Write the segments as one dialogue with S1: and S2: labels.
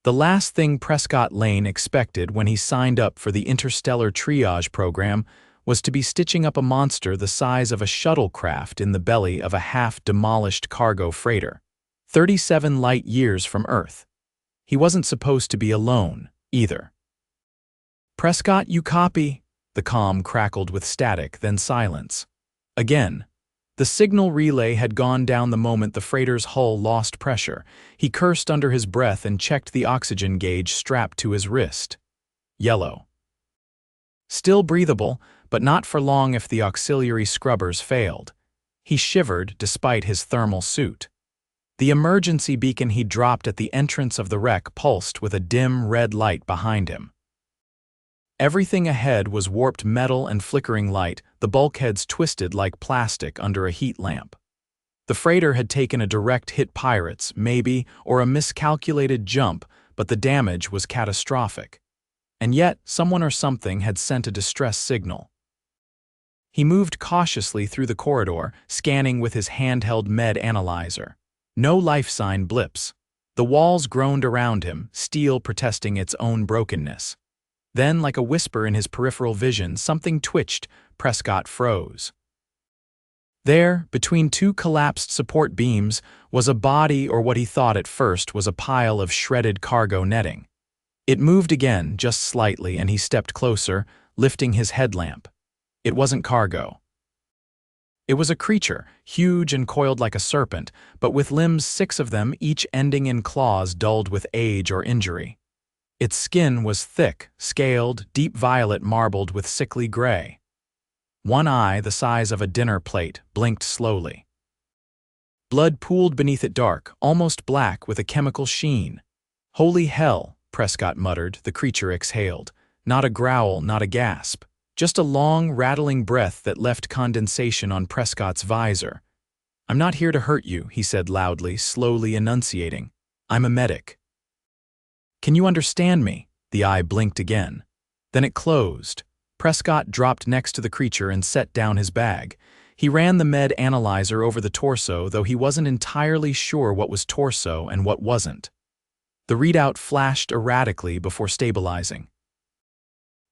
S1: The last thing Prescott Lane expected when he signed up for the interstellar triage program was to be stitching up a monster the size of a shuttlecraft in the belly of a half-demolished cargo freighter, 37 light-years from Earth. He wasn't supposed to be alone, either. "Prescott, you copy?" The comm crackled with static, then silence. Again. The signal relay had gone down the moment the freighter's hull lost pressure. He cursed under his breath and checked the oxygen gauge strapped to his wrist. Yellow. Still breathable, but not for long if the auxiliary scrubbers failed. He shivered despite his thermal suit. The emergency beacon he dropped at the entrance of the wreck pulsed with a dim red light behind him. Everything ahead was warped metal and flickering light, the bulkheads twisted like plastic under a heat lamp. The freighter had taken a direct hit pirates, maybe, or a miscalculated jump, but the damage was catastrophic. And yet, someone or something had sent a distress signal. He moved cautiously through the corridor, scanning with his handheld med analyzer. No life sign blips. The walls groaned around him, steel protesting its own brokenness. Then, like a whisper in his peripheral vision, something twitched. Prescott froze. There, between two collapsed support beams, was a body, or what he thought at first was a pile of shredded cargo netting. It moved again, just slightly, and he stepped closer, lifting his headlamp. It wasn't cargo. It was a creature, huge and coiled like a serpent, but with limbs, 6 of them, each ending in claws dulled with age or injury. Its skin was thick, scaled, deep violet marbled with sickly gray. One eye, the size of a dinner plate, blinked slowly. Blood pooled beneath it, dark, almost black with a chemical sheen. "Holy hell," Prescott muttered. The creature exhaled. Not a growl, not a gasp. Just a long, rattling breath that left condensation on Prescott's visor. "I'm not here to hurt you," he said loudly, slowly enunciating. "I'm a medic." "Can you understand me?" The eye blinked again. Then it closed. Prescott dropped next to the creature and set down his bag. He ran the med analyzer over the torso, though he wasn't entirely sure what was torso and what wasn't. The readout flashed erratically before stabilizing.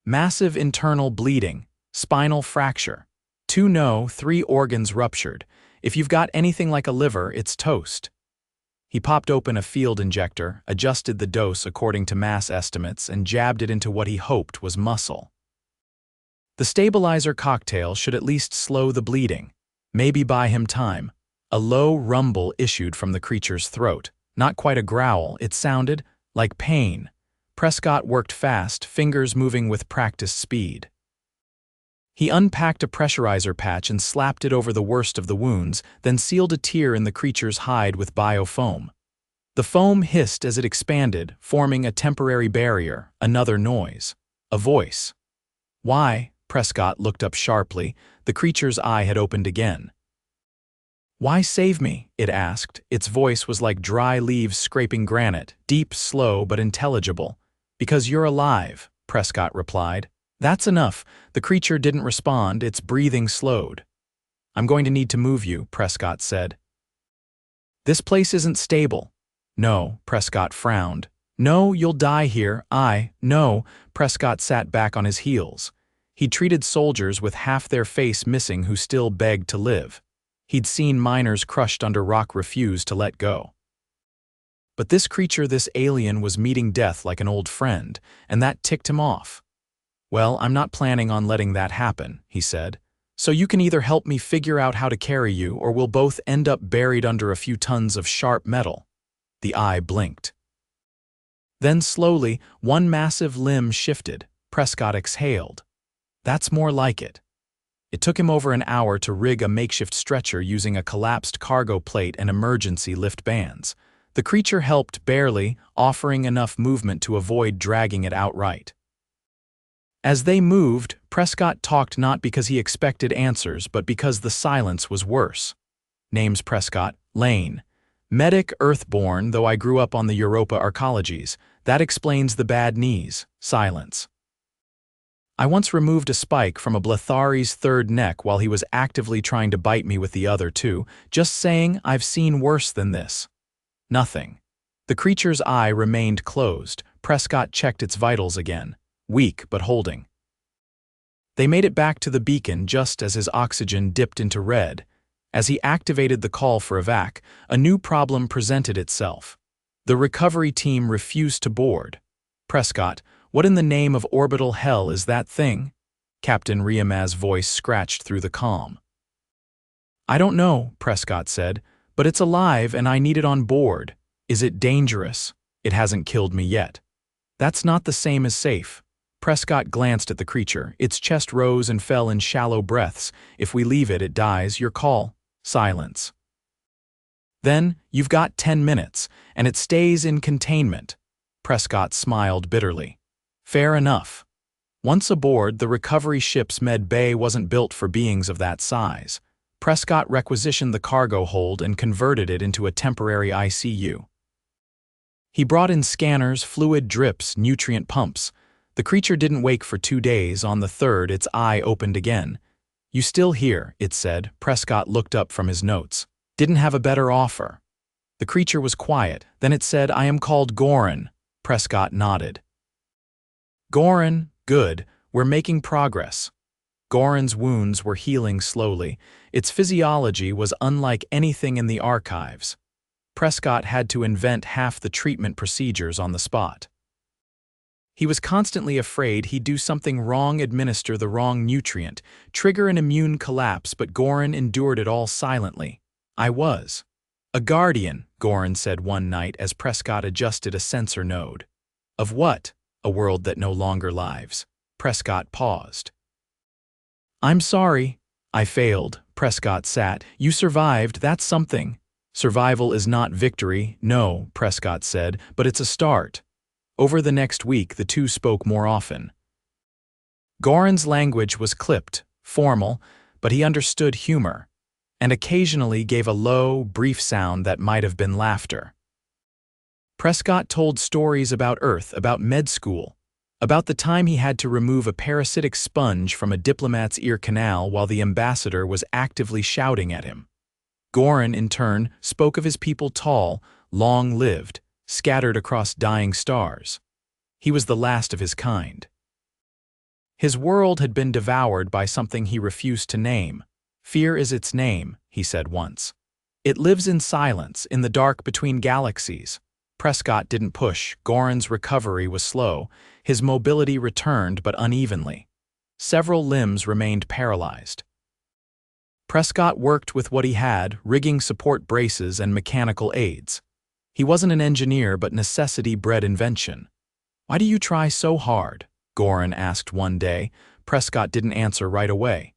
S1: Massive internal bleeding, spinal fracture. 2 no, 3 organs ruptured. If you've got anything like a liver, it's toast. He popped open a field injector, adjusted the dose according to mass estimates, and jabbed it into what he hoped was muscle. The stabilizer cocktail should at least slow the bleeding, maybe buy him time. A low rumble issued from the creature's throat. Not quite a growl, it sounded like pain. Prescott worked fast, fingers moving with practiced speed. He unpacked a pressurizer patch and slapped it over the worst of the wounds, then sealed a tear in the creature's hide with biofoam. The foam hissed as it expanded, forming a temporary barrier. Another noise. A voice. "Why?" Prescott looked up sharply. The creature's eye had opened again. "Why save me?" it asked. Its voice was like dry leaves scraping granite, deep, slow, but intelligible. "Because you're alive," Prescott replied. "That's enough." The creature didn't respond, its breathing slowed. "I'm going to need to move you," Prescott said. "This place isn't stable." "No," Prescott frowned. "No, you'll die here." "No." Prescott sat back on his heels. He'd treated soldiers with half their face missing who still begged to live. He'd seen miners crushed under rock refuse to let go. But this creature, this alien, was meeting death like an old friend, and that ticked him off. "Well, I'm not planning on letting that happen," he said. "So you can either help me figure out how to carry you, or we'll both end up buried under a few tons of sharp metal." The eye blinked. Then slowly, one massive limb shifted. Prescott exhaled. "That's more like it." It took him over an hour to rig a makeshift stretcher using a collapsed cargo plate and emergency lift bands. The creature helped barely, offering enough movement to avoid dragging it outright. As they moved, Prescott talked not because he expected answers, but because the silence was worse. "Name's Prescott Lane. Medic, Earthborn, though I grew up on the Europa arcologies. That explains the bad knees." Silence. "I once removed a spike from a Blathari's 3rd neck while he was actively trying to bite me with the other 2. Just saying, I've seen worse than this." Nothing. The creature's eye remained closed. Prescott checked its vitals again, weak but holding. They made it back to the beacon just as his oxygen dipped into red. As he activated the call for evac, a new problem presented itself. The recovery team refused to board. Prescott, what in the name of orbital hell is that thing? Captain Riamaz's voice scratched through the calm. I don't know, Prescott said, but it's alive and I need it on board. Is it dangerous? It hasn't killed me yet. That's not the same as safe. Prescott glanced at the creature. Its chest rose and fell in shallow breaths. If we leave it, it dies. Your call. Silence. Then, you've got 10 minutes, and it stays in containment. Prescott smiled bitterly. Fair enough. Once aboard, the recovery ship's med bay wasn't built for beings of that size. Prescott requisitioned the cargo hold and converted it into a temporary ICU. He brought in scanners, fluid drips, nutrient pumps. The creature didn't wake for 2 days. On the third, its eye opened again. You still here, it said. Prescott looked up from his notes. Didn't have a better offer. The creature was quiet. Then it said, I am called Gorran. Prescott nodded. Gorran, good. We're making progress. Gorran's wounds were healing slowly. Its physiology was unlike anything in the archives. Prescott had to invent half the treatment procedures on the spot. He was constantly afraid he'd do something wrong, administer the wrong nutrient, trigger an immune collapse, but Gorran endured it all silently. I was a guardian, Gorran said one night as Prescott adjusted a sensor node. Of what? A world that no longer lives. Prescott paused. I'm sorry. I failed. Prescott sat. You survived, that's something. Survival is not victory, no, Prescott said, but it's a start. Over the next week, the two spoke more often. Gorran's language was clipped, formal, but he understood humor, and occasionally gave a low, brief sound that might have been laughter. Prescott told stories about Earth, about med school, about the time he had to remove a parasitic sponge from a diplomat's ear canal while the ambassador was actively shouting at him. Gorran, in turn, spoke of his people tall, long-lived, scattered across dying stars. He was the last of his kind. His world had been devoured by something he refused to name. Fear is its name, he said once. It lives in silence, in the dark between galaxies. Prescott didn't push. Gorran's recovery was slow. His mobility returned, but unevenly. Several limbs remained paralyzed. Prescott worked with what he had, rigging support braces and mechanical aids. He wasn't an engineer, but necessity bred invention. Why do you try so hard? Gorran asked one day. Prescott didn't answer right away.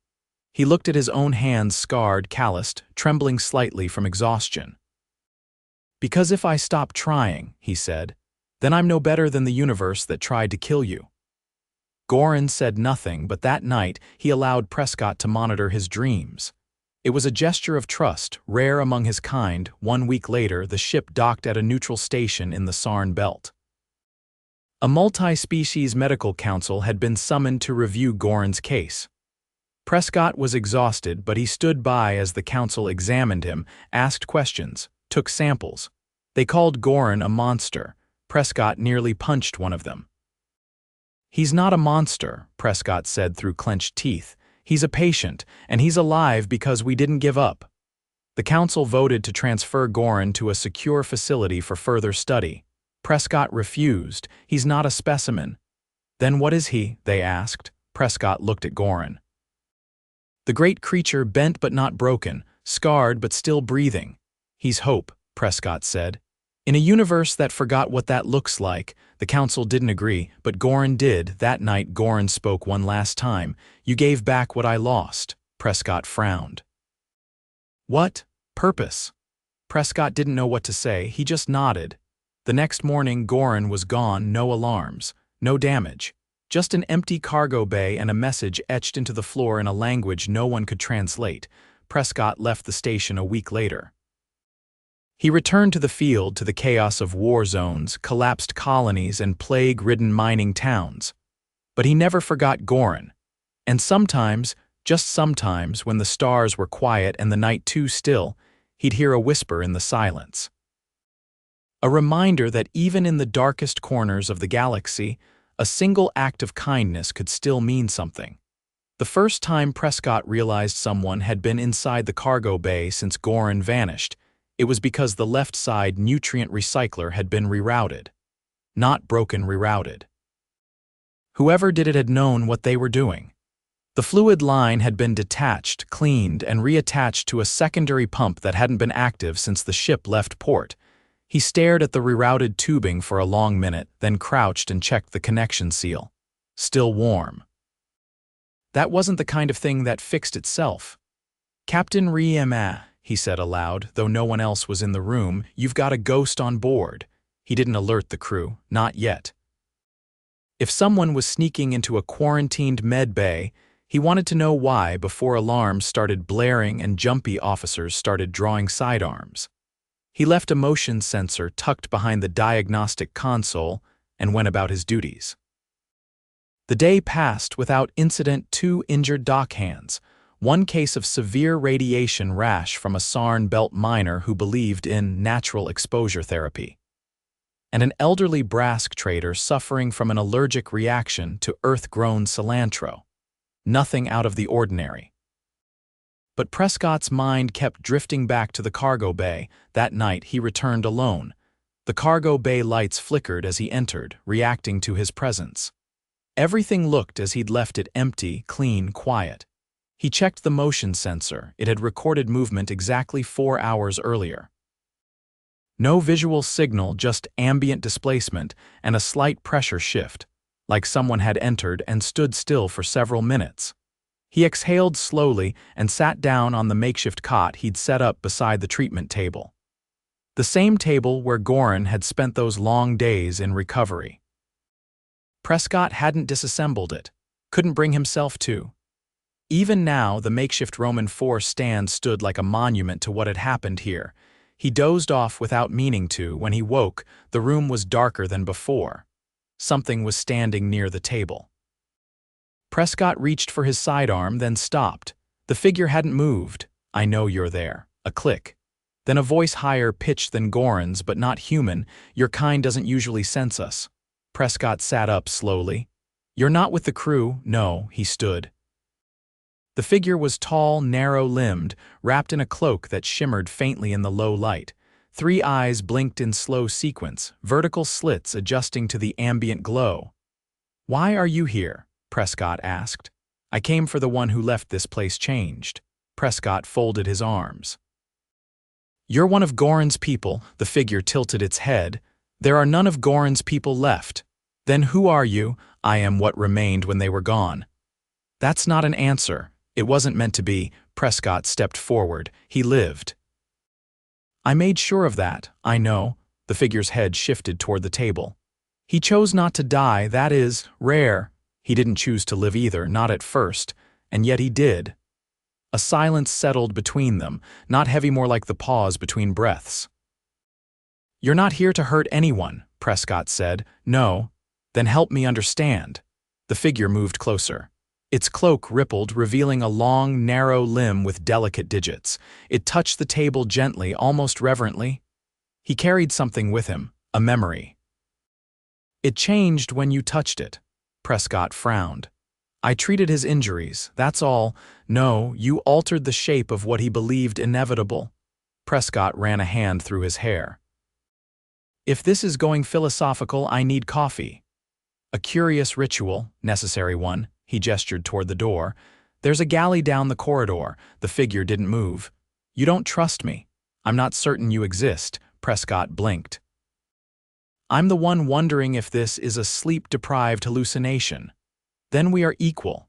S1: He looked at his own hands, scarred, calloused, trembling slightly from exhaustion. Because if I stop trying, he said, then I'm no better than the universe that tried to kill you. Gorran said nothing, but that night he allowed Prescott to monitor his dreams. It was a gesture of trust, rare among his kind. 1 week later, the ship docked at a neutral station in the Sarn Belt. A multi-species medical council had been summoned to review Gorran's case. Prescott was exhausted, but he stood by as the council examined him, asked questions, took samples. They called Gorran a monster. Prescott nearly punched one of them. He's not a monster, Prescott said through clenched teeth. He's a patient, and he's alive because we didn't give up. The council voted to transfer Gorran to a secure facility for further study. Prescott refused. He's not a specimen. Then what is he? They asked. Prescott looked at Gorran. The great creature, bent but not broken, scarred but still breathing. He's hope, Prescott said. In a universe that forgot what that looks like, the council didn't agree, but Gorran did. That night, Gorran spoke one last time. You gave back what I lost. Prescott frowned. What? Purpose? Prescott didn't know what to say. He just nodded. The next morning, Gorran was gone. No alarms, no damage. Just an empty cargo bay and a message etched into the floor in a language no one could translate. Prescott left the station a week later. He returned to the field, to the chaos of war zones, collapsed colonies, and plague-ridden mining towns. But he never forgot Gorran. And sometimes, just sometimes, when the stars were quiet and the night too still, he'd hear a whisper in the silence. A reminder that even in the darkest corners of the galaxy, a single act of kindness could still mean something. The first time Prescott realized someone had been inside the cargo bay since Gorran vanished, it was because the left side nutrient recycler had been rerouted. Not broken, rerouted. Whoever did it had known what they were doing. The fluid line had been detached, cleaned, and reattached to a secondary pump that hadn't been active since the ship left port. He stared at the rerouted tubing for a long minute, then crouched and checked the connection seal. Still warm. That wasn't the kind of thing that fixed itself. "Captain Remnant," he said aloud, though no one else was in the room, "you've got a ghost on board." He didn't alert the crew, not yet. If someone was sneaking into a quarantined med bay, he wanted to know why before alarms started blaring and jumpy officers started drawing sidearms. He left a motion sensor tucked behind the diagnostic console and went about his duties. The day passed without incident. 2 injured dockhands, 1 case of severe radiation rash from a Sarn Belt miner who believed in natural exposure therapy, and an elderly Brask trader suffering from an allergic reaction to earth-grown cilantro. Nothing out of the ordinary. But Prescott's mind kept drifting back to the cargo bay. That night he returned alone. The cargo bay lights flickered as he entered, reacting to his presence. Everything looked as he'd left it: empty, clean, quiet. He checked the motion sensor. It had recorded movement exactly 4 hours earlier. No visual signal, just ambient displacement and a slight pressure shift, like someone had entered and stood still for several minutes. He exhaled slowly and sat down on the makeshift cot he'd set up beside the treatment table. The same table where Gorran had spent those long days in recovery. Prescott hadn't disassembled it, couldn't bring himself to. Even now, the makeshift Roman IV stand stood like a monument to what had happened here. He dozed off without meaning to. When he woke, the room was darker than before. Something was standing near the table. Prescott reached for his sidearm, then stopped. The figure hadn't moved. "I know you're there." A click. Then a voice higher pitched than Gorran's, but not human. "Your kind doesn't usually sense us." Prescott sat up slowly. "You're not with the crew." "No." He stood. The figure was tall, narrow-limbed, wrapped in a cloak that shimmered faintly in the low light. 3 eyes blinked in slow sequence, vertical slits adjusting to the ambient glow. "Why are you here?" Prescott asked. "I came for the one who left this place changed." Prescott folded his arms. "You're one of Gorran's people." The figure tilted its head. "There are none of Gorran's people left." "Then who are you?" "I am what remained when they were gone." "That's not an answer. It wasn't meant to be." Prescott stepped forward. "He lived." "I made sure of that." "I know." The figure's head shifted toward the table. "He chose not to die. That is rare." "He didn't choose to live either, not at first, and yet he did." A silence settled between them, not heavy, more like the pause between breaths. "You're not here to hurt anyone," Prescott said. "No." "Then help me understand." The figure moved closer. Its cloak rippled, revealing a long, narrow limb with delicate digits. It touched the table gently, almost reverently. He carried something with him, a memory. "It changed when you touched it." Prescott frowned. "I treated his injuries, that's all." "No, you altered the shape of what he believed inevitable." Prescott ran a hand through his hair. "If this is going philosophical, I need coffee." "A curious ritual, necessary one." He gestured toward the door. "There's a galley down the corridor." The figure didn't move. "You don't trust me." "I'm not certain you exist." Prescott blinked. "I'm the one wondering if this is a sleep-deprived hallucination. Then we are equal."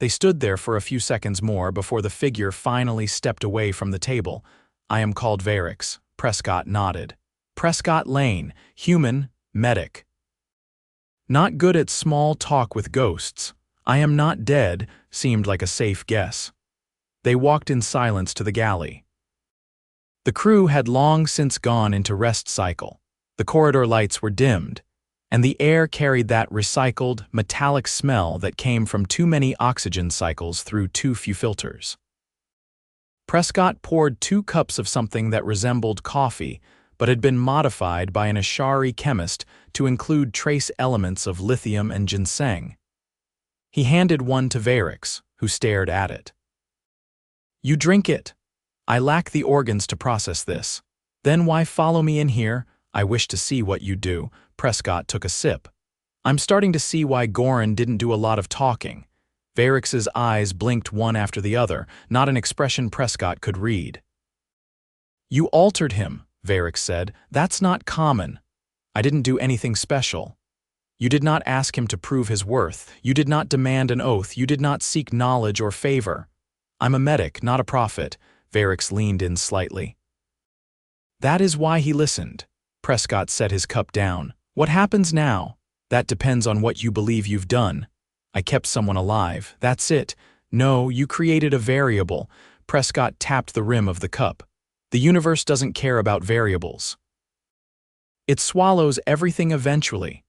S1: They stood there for a few seconds more before the figure finally stepped away from the table. "I am called Varix." Prescott nodded. "Prescott Lane, human, medic. Not good at small talk with ghosts. I am not dead," seemed like a safe guess. They walked in silence to the galley. The crew had long since gone into rest cycle. The corridor lights were dimmed, and the air carried that recycled, metallic smell that came from too many oxygen cycles through too few filters. Prescott poured 2 cups of something that resembled coffee, but had been modified by an Ashari chemist to include trace elements of lithium and ginseng. He handed one to Varix, who stared at it. "You drink it. I lack the organs to process this. Then why follow me in here? I wish to see what you do." Prescott took a sip. "I'm starting to see why Gorran didn't do a lot of talking." Varix's eyes blinked one after the other, not an expression Prescott could read. "You altered him," Varix said. "That's not common. I didn't do anything special. You did not ask him to prove his worth. You did not demand an oath. You did not seek knowledge or favor. I'm a medic, not a prophet." Varix leaned in slightly. "That is why he listened." Prescott set his cup down. "What happens now? That depends on what you believe you've done. I kept someone alive. That's it. No, you created a variable." Prescott tapped the rim of the cup. "The universe doesn't care about variables. It swallows everything eventually.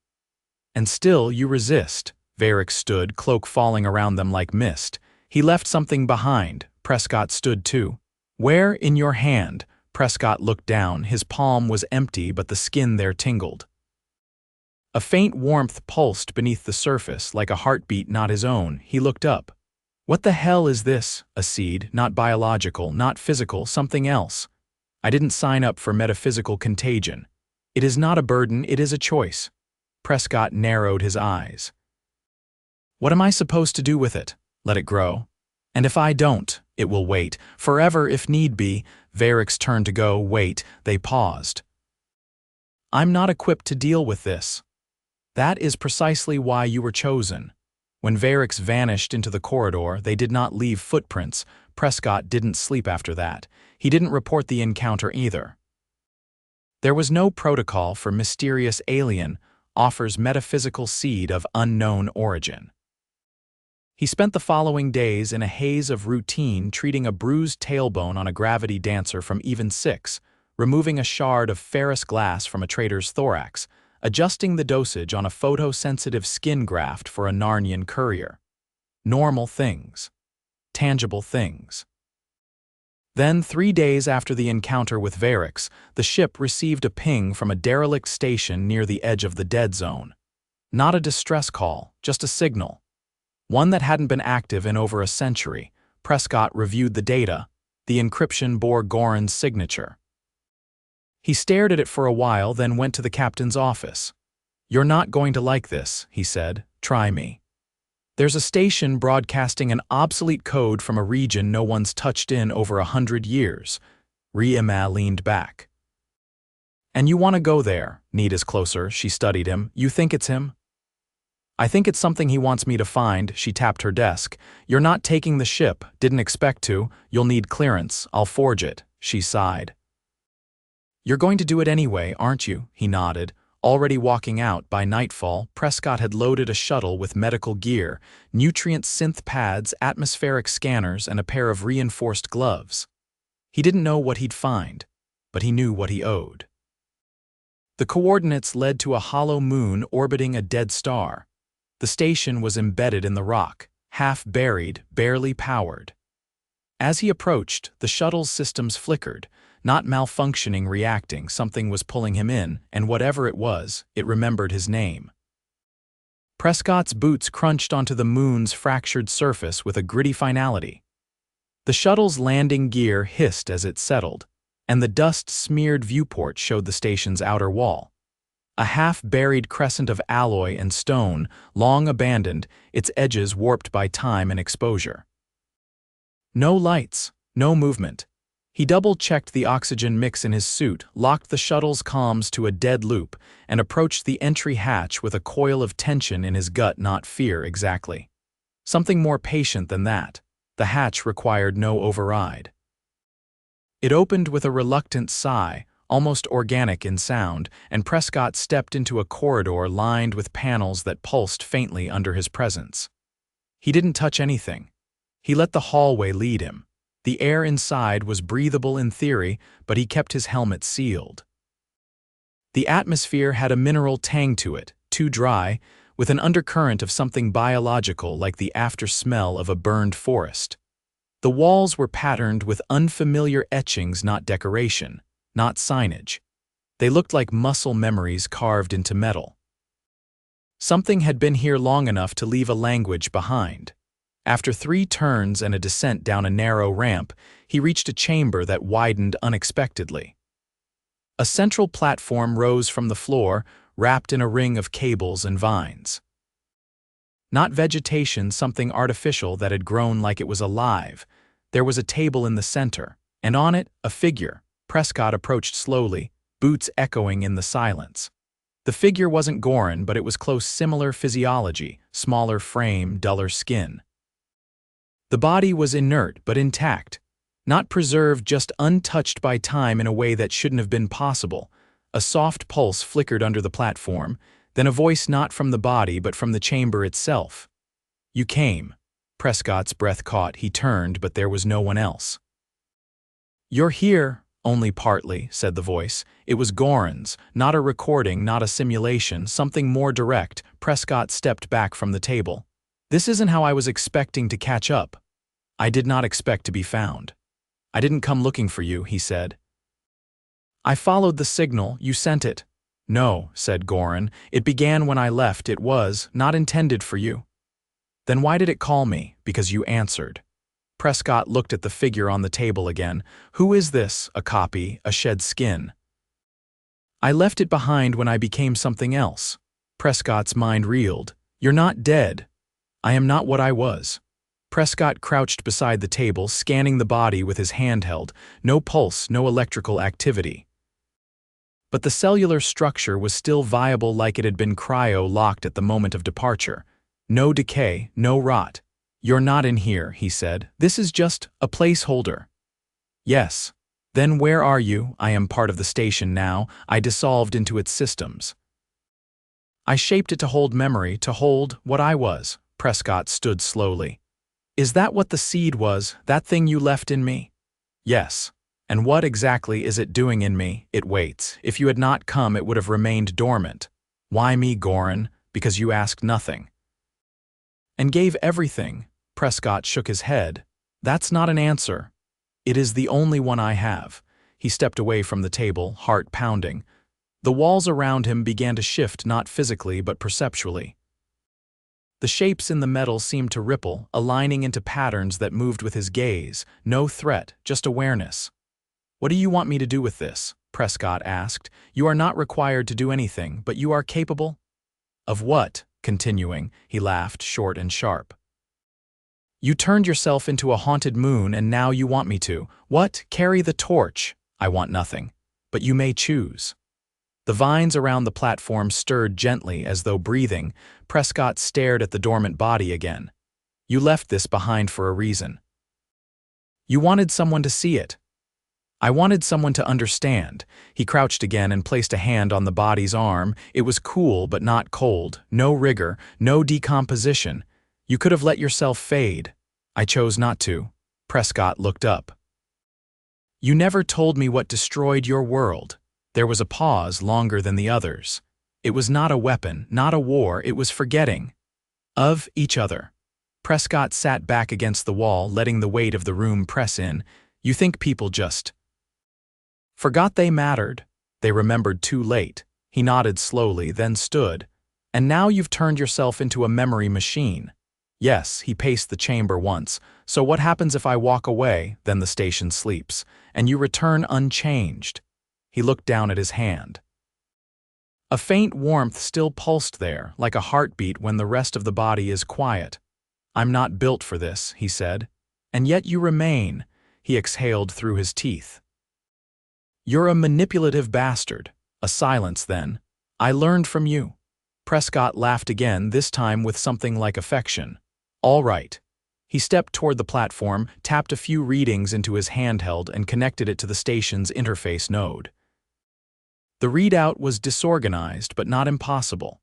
S1: And still you resist." Varix stood, cloak falling around them like mist. "He left something behind." Prescott stood too. "Where? In your hand." Prescott looked down. His palm was empty, but the skin there tingled. A faint warmth pulsed beneath the surface, like a heartbeat not his own. He looked up. "What the hell is this? A seed, not biological, not physical, something else. I didn't sign up for metaphysical contagion. It is not a burden, it is a choice." Prescott narrowed his eyes. "What am I supposed to do with it? Let it grow? And if I don't, it will wait, forever if need be." Varix turned to go. "Wait." They paused. "I'm not equipped to deal with this." "That is precisely why you were chosen." When Varix vanished into the corridor, they did not leave footprints. Prescott didn't sleep after that. He didn't report the encounter either. There was no protocol for mysterious alien, offers metaphysical seed of unknown origin. He spent the following days in a haze of routine, treating a bruised tailbone on a gravity dancer from even 6, removing a shard of ferrous glass from a trader's thorax, adjusting the dosage on a photosensitive skin graft for a Narnian courier. Normal things. Tangible things. Then, 3 days after the encounter with Varix, the ship received a ping from a derelict station near the edge of the dead zone. Not a distress call, just a signal. One that hadn't been active in over a century. Prescott reviewed the data. The encryption bore Gorran's signature. He stared at it for a while, then went to the captain's office. "You're not going to like this," he said. "Try me. There's a station broadcasting an obsolete code from a region no one's touched in over 100 years. Riema leaned back. "And you want to go there?" Need is closer. She studied him. "You think it's him?" "I think it's something he wants me to find." She tapped her desk. "You're not taking the ship. Didn't expect to. You'll need clearance. I'll forge it." She sighed. "You're going to do it anyway, aren't you?" He nodded. Already walking out, by nightfall, Prescott had loaded a shuttle with medical gear, nutrient synth pads, atmospheric scanners, and a pair of reinforced gloves. He didn't know what he'd find, but he knew what he owed. The coordinates led to a hollow moon orbiting a dead star. The station was embedded in the rock, half buried, barely powered. As he approached, the shuttle's systems flickered, not malfunctioning, reacting. Something was pulling him in, and whatever it was, it remembered his name. Prescott's boots crunched onto the moon's fractured surface with a gritty finality. The shuttle's landing gear hissed as it settled, and the dust-smeared viewport showed the station's outer wall. A half-buried crescent of alloy and stone, long abandoned, its edges warped by time and exposure. No lights, no movement. He double-checked the oxygen mix in his suit, locked the shuttle's comms to a dead loop, and approached the entry hatch with a coil of tension in his gut, not fear exactly. Something more patient than that. The hatch required no override. It opened with a reluctant sigh, almost organic in sound, and Prescott stepped into a corridor lined with panels that pulsed faintly under his presence. He didn't touch anything. He let the hallway lead him. The air inside was breathable in theory, but he kept his helmet sealed. The atmosphere had a mineral tang to it, too dry, with an undercurrent of something biological like the after-smell of a burned forest. The walls were patterned with unfamiliar etchings, not decoration, not signage. They looked like muscle memories carved into metal. Something had been here long enough to leave a language behind. After 3 turns and a descent down a narrow ramp, he reached a chamber that widened unexpectedly. A central platform rose from the floor, wrapped in a ring of cables and vines. Not vegetation, something artificial that had grown like it was alive. There was a table in the center, and on it, a figure. Prescott approached slowly, boots echoing in the silence. The figure wasn't Gorran, but it was close, similar physiology, smaller frame, duller skin. The body was inert but intact, not preserved, just untouched by time in a way that shouldn't have been possible. A soft pulse flickered under the platform, then a voice not from the body but from the chamber itself. "You came." Prescott's breath caught. He turned, but there was no one else. "You're here." "Only partly," said the voice. It was Gorran's, not a recording, not a simulation, something more direct. Prescott stepped back from the table. "This isn't how I was expecting to catch up. I did not expect to be found. I didn't come looking for you," he said. "I followed the signal. You sent it." "No," said Gorran. "It began when I left. It was not intended for you." "Then why did it call me?" "Because you answered." Prescott looked at the figure on the table again. "Who is this? A copy, a shed skin?" "I left it behind when I became something else." Prescott's mind reeled. "You're not dead." "I am not what I was." Prescott crouched beside the table, scanning the body with his handheld. No pulse, no electrical activity. But the cellular structure was still viable, like it had been cryo-locked at the moment of departure. No decay, no rot. "You're not in here," he said. "This is just a placeholder." "Yes." "Then where are you?" "I am part of the station now. I dissolved into its systems. I shaped it to hold memory, to hold what I was." Prescott stood slowly. "Is that what the seed was, that thing you left in me?" "Yes." "And what exactly is it doing in me?" "It waits. If you had not come, it would have remained dormant." "Why me, Gorran?" "Because you asked nothing." "And gave everything." Prescott shook his head. "That's not an answer." "It is the only one I have." He stepped away from the table, heart pounding. The walls around him began to shift, not physically but perceptually. The shapes in the metal seemed to ripple, aligning into patterns that moved with his gaze. No threat, just awareness. "What do you want me to do with this?" Prescott asked. "You are not required to do anything, but you are capable." "Of what?" Continuing, he laughed, short and sharp. "You turned yourself into a haunted moon, and now you want me to. What? Carry the torch." "I want nothing. But you may choose." The vines around the platform stirred gently, as though breathing. Prescott stared at the dormant body again. "You left this behind for a reason. You wanted someone to see it." "I wanted someone to understand." He crouched again and placed a hand on the body's arm. It was cool but not cold. No rigor, no decomposition. "You could have let yourself fade." "I chose not to." Prescott looked up. "You never told me what destroyed your world." There was a pause longer than the others. "It was not a weapon, not a war, it was forgetting." "Of each other." Prescott sat back against the wall, letting the weight of the room press in. "You think people just forgot they mattered? They remembered too late." He nodded slowly, then stood. "And now you've turned yourself into a memory machine." "Yes," he paced the chamber once. "So what happens if I walk away?" "Then the station sleeps. And you return unchanged." He looked down at his hand. A faint warmth still pulsed there, like a heartbeat when the rest of the body is quiet. "I'm not built for this," he said. "And yet you remain." He exhaled through his teeth. "You're a manipulative bastard." A silence then. "I learned from you." Prescott laughed again, this time with something like affection. "All right." He stepped toward the platform, tapped a few readings into his handheld, and connected it to the station's interface node. The readout was disorganized, but not impossible.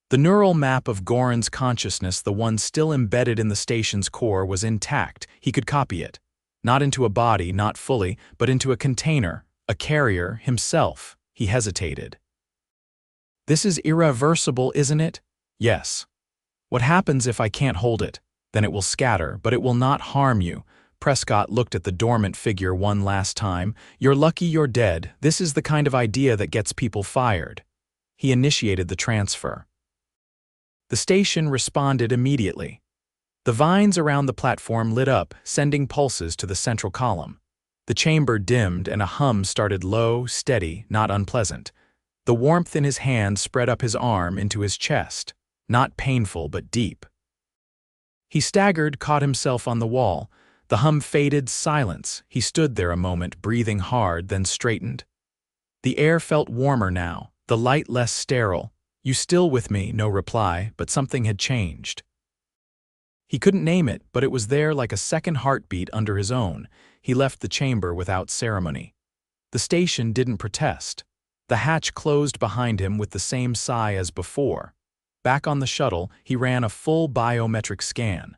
S1: The neural map of Gorran's consciousness, the one still embedded in the station's core, was intact. He could copy it. Not into a body, not fully, but into a container, a carrier, himself. He hesitated. "This is irreversible, isn't it?" "Yes." "What happens if I can't hold it?" "Then it will scatter, but it will not harm you." Prescott looked at the dormant figure one last time. "You're lucky you're dead. This is the kind of idea that gets people fired." He initiated the transfer. The station responded immediately. The vines around the platform lit up, sending pulses to the central column. The chamber dimmed and a hum started low, steady, not unpleasant. The warmth in his hand spread up his arm into his chest, not painful but deep. He staggered, caught himself on the wall. The hum faded, silence. He stood there a moment, breathing hard, then straightened. The air felt warmer now, the light less sterile. "You still with me?" No reply, but something had changed. He couldn't name it, but it was there like a second heartbeat under his own. He left the chamber without ceremony. The station didn't protest. The hatch closed behind him with the same sigh as before. Back on the shuttle, he ran a full biometric scan.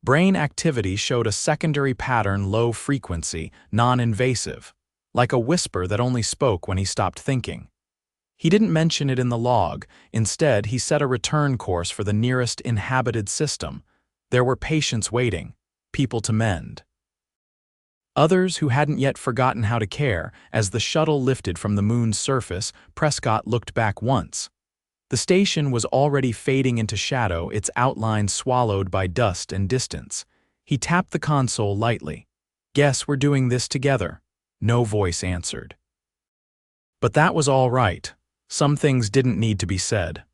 S1: Brain activity showed a secondary pattern, low frequency, non-invasive, like a whisper that only spoke when he stopped thinking. He didn't mention it in the log. Instead, he set a return course for the nearest inhabited system. There were patients waiting, people to mend. Others who hadn't yet forgotten how to care. As the shuttle lifted from the moon's surface, Prescott looked back once. The station was already fading into shadow, its outline swallowed by dust and distance. He tapped the console lightly. "Guess we're doing this together." No voice answered. But that was all right. Some things didn't need to be said.